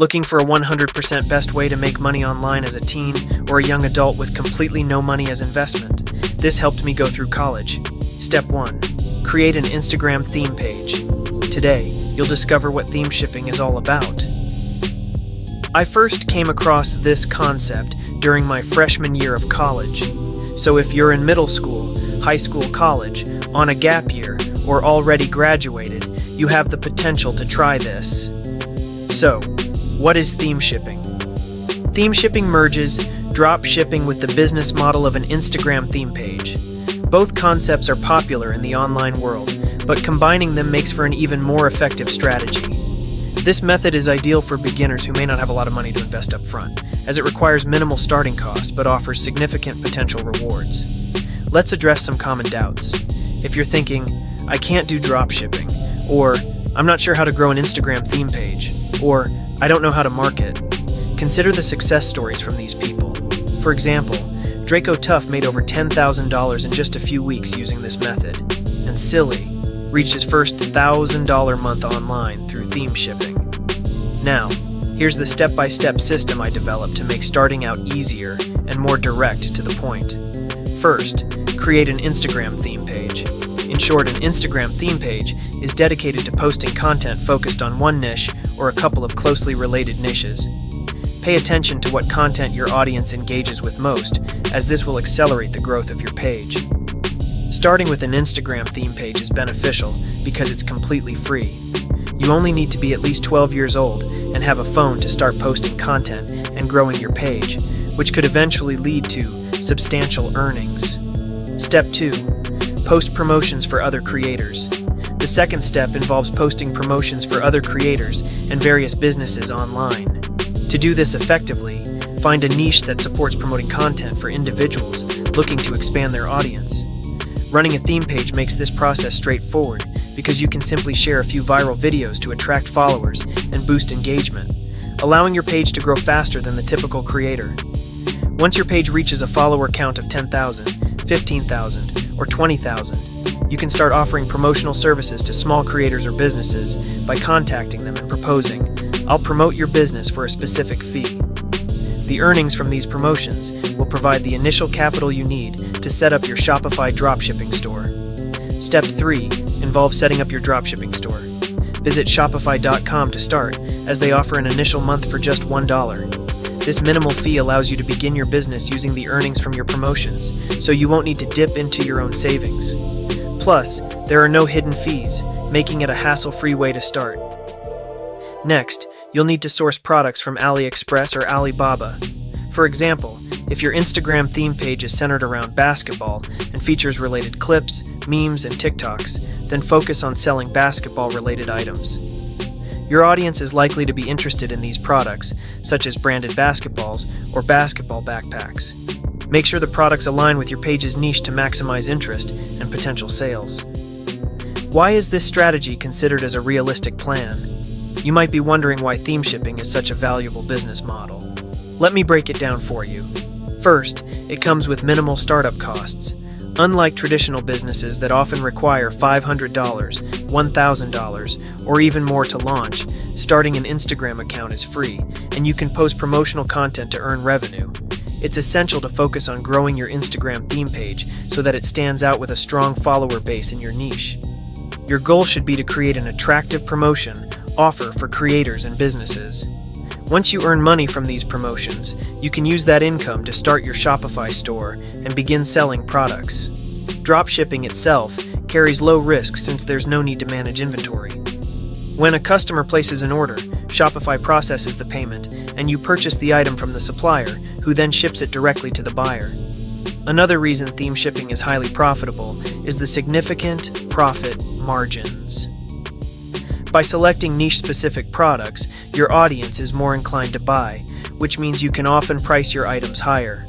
Looking for a 100% best way to make money online as a teen or a young adult with completely no money as investment? This helped me go through college. Step 1. Create an Instagram theme page. Today, you'll discover what theme shipping is all about. I first came across this concept during my freshman year of college. So if you're in middle school, high school, college, on a gap year, or already graduated, you have the potential to try this. So, what is theme shipping? Theme shipping merges drop shipping with the business model of an Instagram theme page. Both concepts are popular in the online world, but combining them makes for an even more effective strategy. This method is ideal for beginners who may not have a lot of money to invest up front, as it requires minimal starting costs but offers significant potential rewards. Let's address some common doubts. If you're thinking, I can't do drop shipping, or I'm not sure how to grow an Instagram theme page, or I don't know how to market, consider the success stories from these people. For example, Draco Tuff made over $10,000 in just a few weeks using this method, and Silly reached his first $1,000 month online through theme shipping. Now, here's the step-by-step system I developed to make starting out easier and more direct to the point. First, create an Instagram theme page. In short, an Instagram theme page is dedicated to posting content focused on one niche or a couple of closely related niches. Pay attention to what content your audience engages with most, as this will accelerate the growth of your page. Starting with an Instagram theme page is beneficial because it's completely free. You only need to be at least 12 years old and have a phone to start posting content and growing your page, which could eventually lead to substantial earnings. Step 2. Post promotions for other creators. The second step involves posting promotions for other creators and various businesses online. To do this effectively, find a niche that supports promoting content for individuals looking to expand their audience. Running a theme page makes this process straightforward because you can simply share a few viral videos to attract followers and boost engagement, allowing your page to grow faster than the typical creator. Once your page reaches a follower count of 10,000, 15,000, or 20,000, you can start offering promotional services to small creators or businesses by contacting them and proposing, "I'll promote your business for a specific fee." The earnings from these promotions will provide the initial capital you need to set up your Shopify dropshipping store. Step 3 involves setting up your dropshipping store. Visit Shopify.com to start, as they offer an initial month for just $1. This minimal fee allows you to begin your business using the earnings from your promotions, so you won't need to dip into your own savings. Plus, there are no hidden fees, making it a hassle-free way to start. Next, you'll need to source products from AliExpress or Alibaba. For example, if your Instagram theme page is centered around basketball and features related clips, memes, and TikToks, then focus on selling basketball-related items. Your audience is likely to be interested in these products, such as branded basketballs or basketball backpacks. Make sure the products align with your page's niche to maximize interest and potential sales. Why is this strategy considered as a realistic plan? You might be wondering why theme shipping is such a valuable business model. Let me break it down for you. First, it comes with minimal startup costs. Unlike traditional businesses that often require $500, $1,000, or even more to launch, starting an Instagram account is free, and you can post promotional content to earn revenue. It's essential to focus on growing your Instagram theme page so that it stands out with a strong follower base in your niche. Your goal should be to create an attractive promotion offer for creators and businesses. Once you earn money from these promotions, you can use that income to start your Shopify store and begin selling products. Dropshipping itself carries low risk since there's no need to manage inventory. When a customer places an order, Shopify processes the payment, and you purchase the item from the supplier, who then ships it directly to the buyer. Another reason theme shipping is highly profitable is the significant profit margins. By selecting niche-specific products, your audience is more inclined to buy, which means you can often price your items higher.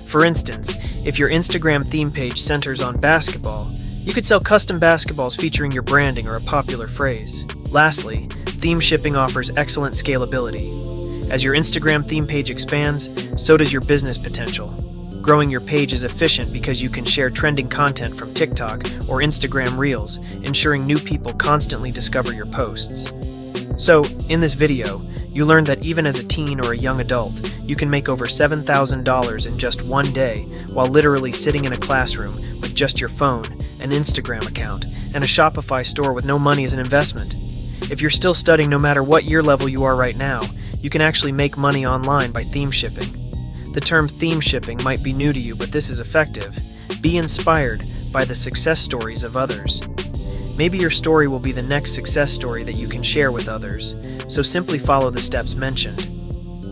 For instance, if your Instagram theme page centers on basketball, you could sell custom basketballs featuring your branding or a popular phrase. Lastly, theme shipping offers excellent scalability. As your Instagram theme page expands, so does your business potential. Growing your page is efficient because you can share trending content from TikTok or Instagram Reels, ensuring new people constantly discover your posts. So, in this video, You learned that even as a teen or a young adult, you can make over $7,000 in just one day while literally sitting in a classroom with just your phone, an Instagram account, and a Shopify store with no money as an investment. If you're still studying, no matter what year level you are right now, you can actually make money online by theme shipping. The term theme shipping might be new to you, but this is effective. Be inspired by the success stories of others. Maybe your story will be the next success story that you can share with others, so simply follow the steps mentioned.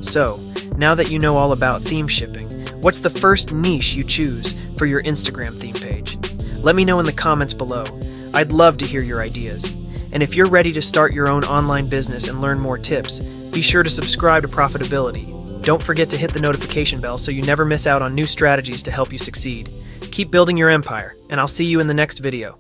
So, now that you know all about theme shipping, what's the first niche you choose for your Instagram theme page? Let me know in the comments below. I'd love to hear your ideas. And if you're ready to start your own online business and learn more tips, be sure to subscribe to Profitability. Don't forget to hit the notification bell so you never miss out on new strategies to help you succeed. Keep building your empire, and I'll see you in the next video.